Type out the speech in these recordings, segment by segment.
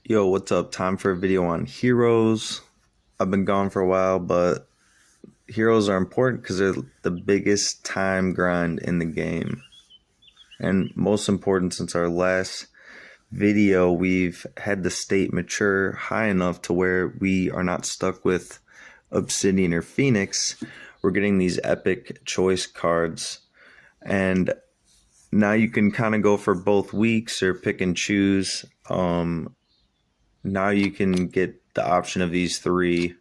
Yo, what's up? Time for a video on heroes. I've been gone for a while, but heroes are important because they're the biggest time grind in the game. And most important, since our last video, we've had the state mature high enough to where we are not stuck with Obsidian or Phoenix. We're getting these epic choice cards. And now you can kind of go for both weeks or pick and choose. Now you can get the option of these three,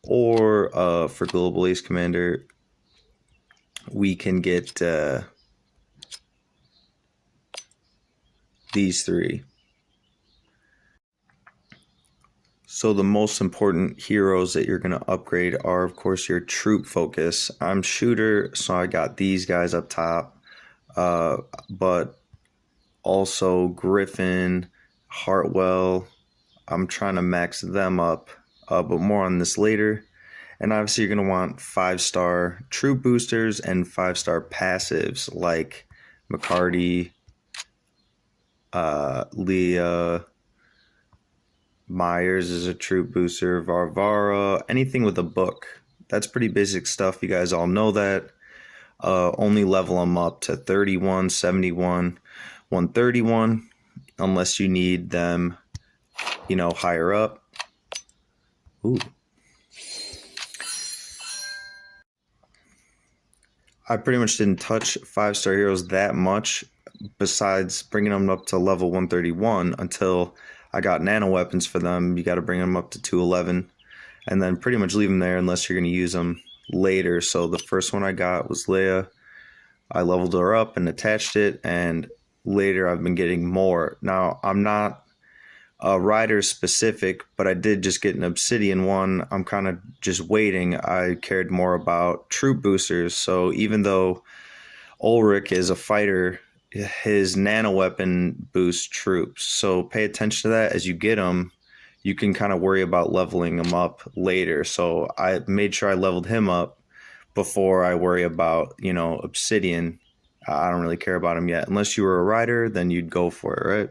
or for Global Ace Commander, we can get these three. So the most important heroes that you're going to upgrade are, of course, your troop focus. I'm shooter, so I got these guys up top, but also Griffin, Hartwell. I'm trying to max them up, but more on this later. And obviously you're going to want 5-star troop boosters and 5-star passives like McCarty, Leah, Myers is a troop booster, Varvara, anything with a book. That's pretty basic stuff. You guys all know that. Only level them up to 31, 71, 131, unless you need them, higher up. Ooh. I pretty much didn't touch 5-star heroes that much, besides bringing them up to level 131 until I got nano weapons for them. You got to bring them up to 211, and then pretty much leave them there unless you're going to use them later. So the first one I got was Leia. I leveled her up and attached it, and later I've been getting more. Now, I'm not rider specific, but I did just get an Obsidian one. I'm kind of just waiting. I cared more about troop boosters. So even though Ulrich is a fighter, his nano weapon boosts troops. So pay attention to that as you get them. You can kind of worry about leveling them up later. So I made sure I leveled him up before I worry about, Obsidian. I don't really care about him yet. Unless you were a rider, then you'd go for it, right?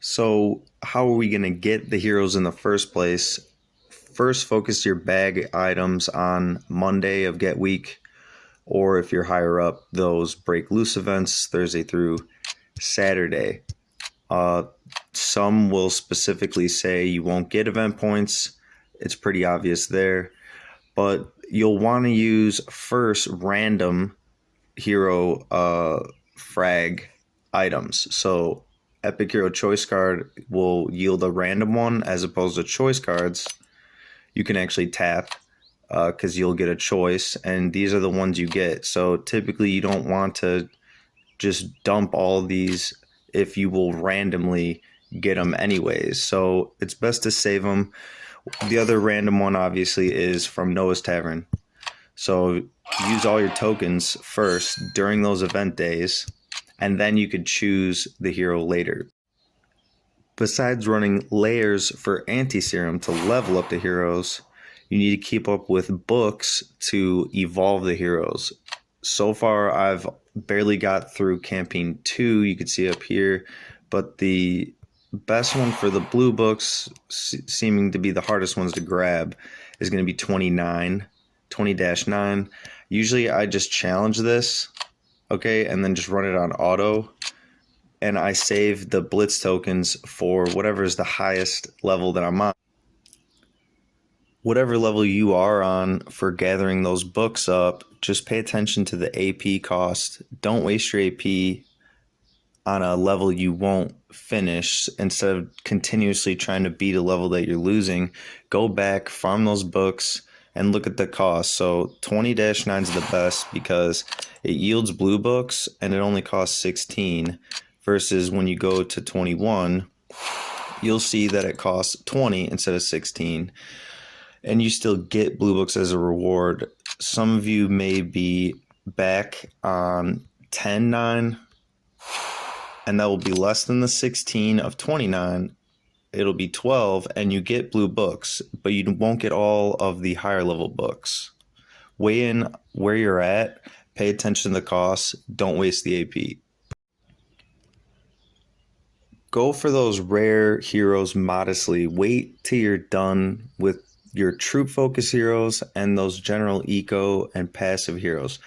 So how are we going to get the heroes in the first place? First, focus your bag items on Monday of Get Week, or if you're higher up, those break loose events Thursday through Saturday. Some will specifically say you won't get event points. It's pretty obvious there. But you'll want to use first random hero frag items. So Epic Hero Choice card will yield a random one, as opposed to choice cards you can actually tap because you'll get a choice, and these are the ones you get. So typically you don't want to just dump all these if you will randomly get them anyways. So it's best to save them. The other random one obviously is from Noah's Tavern. So use all your tokens first during those event days, and then you could choose the hero later. Besides running layers for anti-serum to level up the heroes, you need to keep up with books to evolve the heroes. So far, I've barely got through campaign 2, you can see up here, but the best one for the blue books, seeming to be the hardest ones to grab, is going to be 20-9. Usually I just challenge this, okay, and then just run it on auto, and I save the blitz tokens for whatever is the highest level that I'm on. Whatever level you are on for gathering those books up, just pay attention to the AP cost. Don't waste your AP on a level you won't finish. Instead of continuously trying to beat a level that you're losing, go back, farm those books, and look at the cost. So 20-9 is the best because it yields blue books and it only costs 16, versus when you go to 21, you'll see that it costs 20 instead of 16. And you still get blue books as a reward. Some of you may be back on 10-9, and that will be less than the 16 of 29. It'll be 12, and you get blue books, but you won't get all of the higher level books. Weigh in where you're at, pay attention to the costs, don't waste the AP. go for those rare heroes modestly. Wait till you're done with your troop focus heroes and those general eco and passive heroes.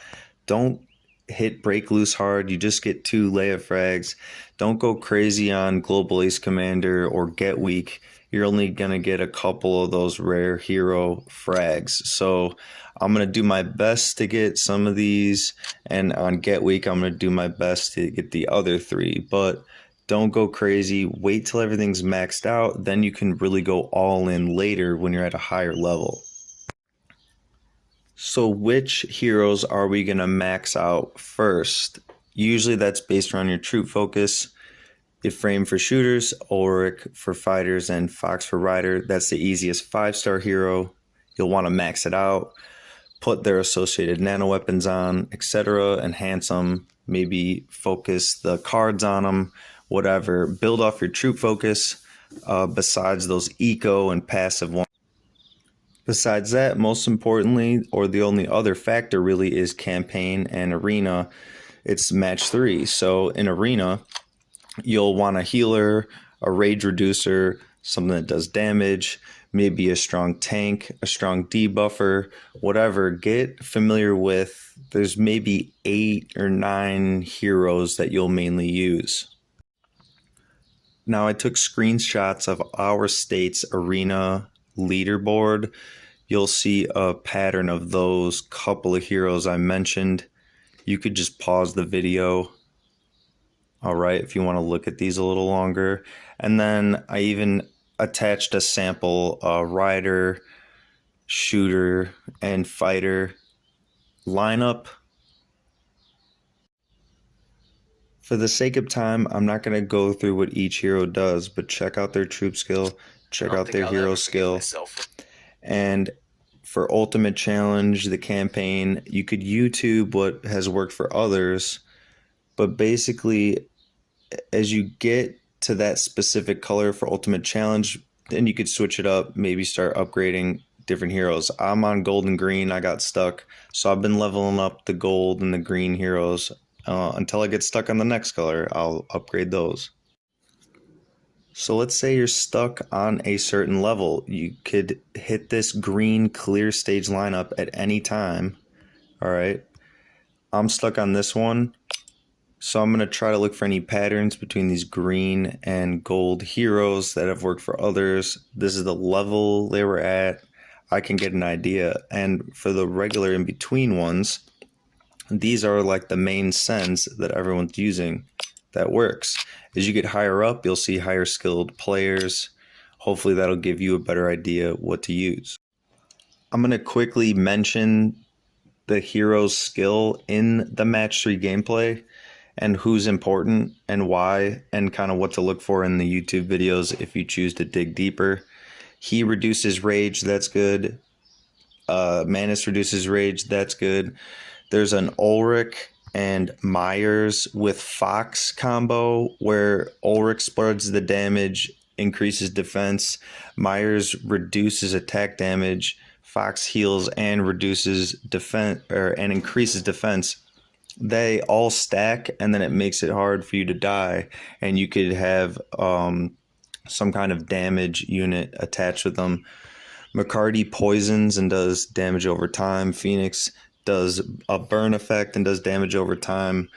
Don't hit break loose hard. You just get 2 Leia frags. Don't go crazy on Global Ace Commander or Get Weak. You're only going to get a couple of those rare hero frags. So I'm going to do my best to get some of these. And on Get Weak, I'm going to do my best to get the other 3. But don't go crazy. Wait till everything's maxed out. Then you can really go all in later when you're at a higher level. So which heroes are we going to max out first? Usually that's based around your troop focus. Ephraim for shooters, Ulrich for fighters, and Fox for rider. That's the easiest 5-star hero. You'll want to max it out, put their associated nano weapons on, etc. Enhance them, maybe focus the cards on them, whatever. Build off your troop focus besides those eco and passive ones. Besides that, most importantly, or the only other factor really, is campaign and arena. It's match 3. So in arena, you'll want a healer, a rage reducer, something that does damage, maybe a strong tank, a strong debuffer, whatever. Get familiar with, there's maybe 8 or 9 heroes that you'll mainly use. Now, I took screenshots of our state's arena leaderboard. You'll see a pattern of those couple of heroes I mentioned. You could just pause the video, all right, if you want to look at these a little longer. And then I even attached a sample rider, shooter, and fighter lineup. For the sake of time, I'm not going to go through what each hero does, but check out their troop skill, check out their hero skill. And for Ultimate Challenge, the campaign, you could YouTube what has worked for others, but basically, as you get to that specific color for Ultimate Challenge, then you could switch it up, maybe start upgrading different heroes. I'm on gold and green, I got stuck, so I've been leveling up the gold and the green heroes until I get stuck on the next color. I'll upgrade those. So let's say you're stuck on a certain level. You could hit this green clear stage lineup at any time. All right. I'm stuck on this one. So I'm going to try to look for any patterns between these green and gold heroes that have worked for others. This is the level they were at. I can get an idea. And for the regular in between ones, these are like the main sends that everyone's using that works. As you get higher up, you'll see higher skilled players. Hopefully that'll give you a better idea what to use. I'm going to quickly mention the hero's skill in the match 3 gameplay and who's important and why, and kind of what to look for in the YouTube videos if you choose to dig deeper. He reduces rage, that's good. Manus reduces rage, that's good. There's an Ulrich and Myers with Fox combo where Ulrich spreads the damage, increases defense. Myers reduces attack damage. Fox heals and reduces defense and increases defense. They all stack, and then it makes it hard for you to die. And you could have some kind of damage unit attached with them. McCarty poisons and does damage over time. Phoenix does a burn effect and does damage over time.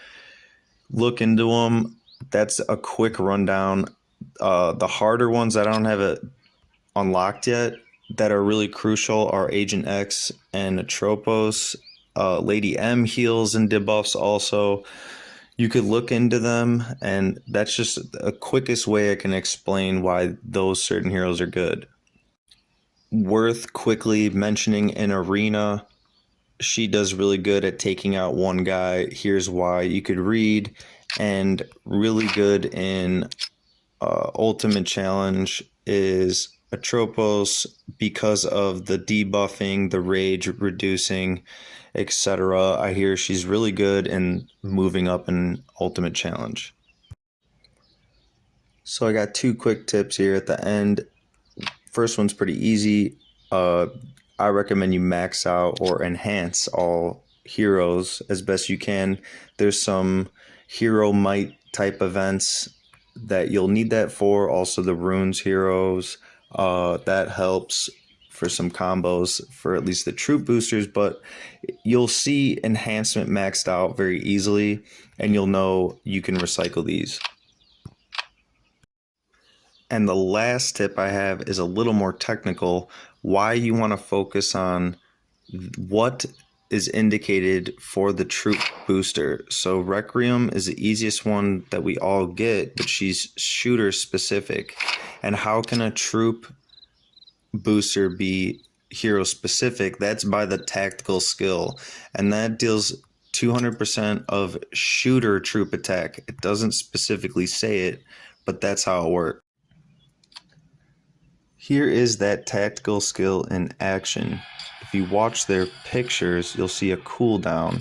Look into them. That's a quick rundown. The harder ones that I don't have it unlocked yet that are really crucial are Agent X and Atropos. Lady M heals and debuffs also. You could look into them, and that's just the quickest way I can explain why those certain heroes are good. Worth quickly mentioning in Arena, she does really good at taking out one guy. Here's why. You could read, and really good in Ultimate Challenge is Atropos because of the debuffing, the rage reducing, etc. I hear she's really good in moving up in Ultimate Challenge. So I got 2 quick tips here at the end. First one's pretty easy. I recommend you max out or enhance all heroes as best you can. There's some hero might type events that you'll need that for. Also the runes heroes, that helps for some combos for at least the troop boosters, but you'll see enhancement maxed out very easily, and you'll know you can recycle these. And the last tip I have is a little more technical, why you want to focus on what is indicated for the troop booster. So Requiem is the easiest one that we all get, but she's shooter specific. And how can a troop booster be hero specific? That's by the tactical skill, and that deals 200% of shooter troop attack. It doesn't specifically say it, but that's how it works. Here is that tactical skill in action. If you watch their pictures, you'll see a cooldown.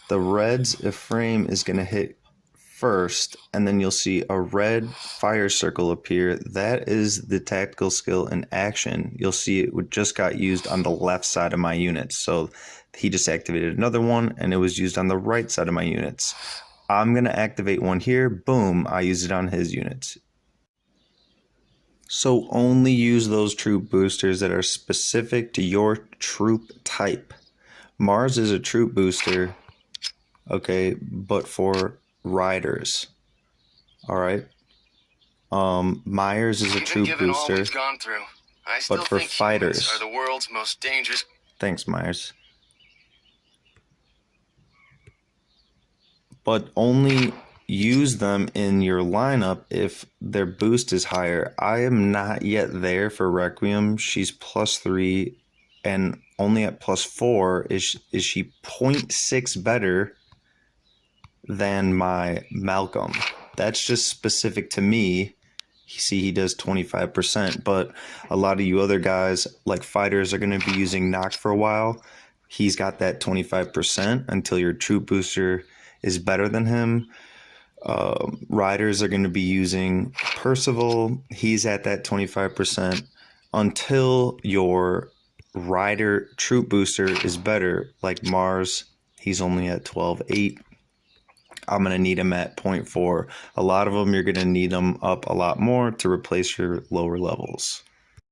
The red's Ephraim is going to hit first, and then you'll see a red fire circle appear. That is the tactical skill in action. You'll see it just got used on the left side of my units. So he just activated another one, and it was used on the right side of my units. I'm going to activate one here. Boom, I use it on his units. So only use those troop boosters that are specific to your troop type. Mars is a troop booster, okay, but for riders. All right. Myers is a troop booster, but for fighters. Are the world's most dangerous. Thanks, Myers. But only use them in your lineup if their boost is higher. I am not yet there for Requiem. She's +3, and only at +4 is she 0.6 better than my Malcolm. That's just specific to me. You see, he does 25%, but a lot of you other guys, like fighters, are going to be using Nock for a while. He's got that 25% until your troop booster is better than him. Riders are going to be using Percival. He's at that 25% until your rider troop booster is better, like Mars. He's only at 12.8. I'm going to need him at 0.4. A lot of them, you're going to need them up a lot more to replace your lower levels.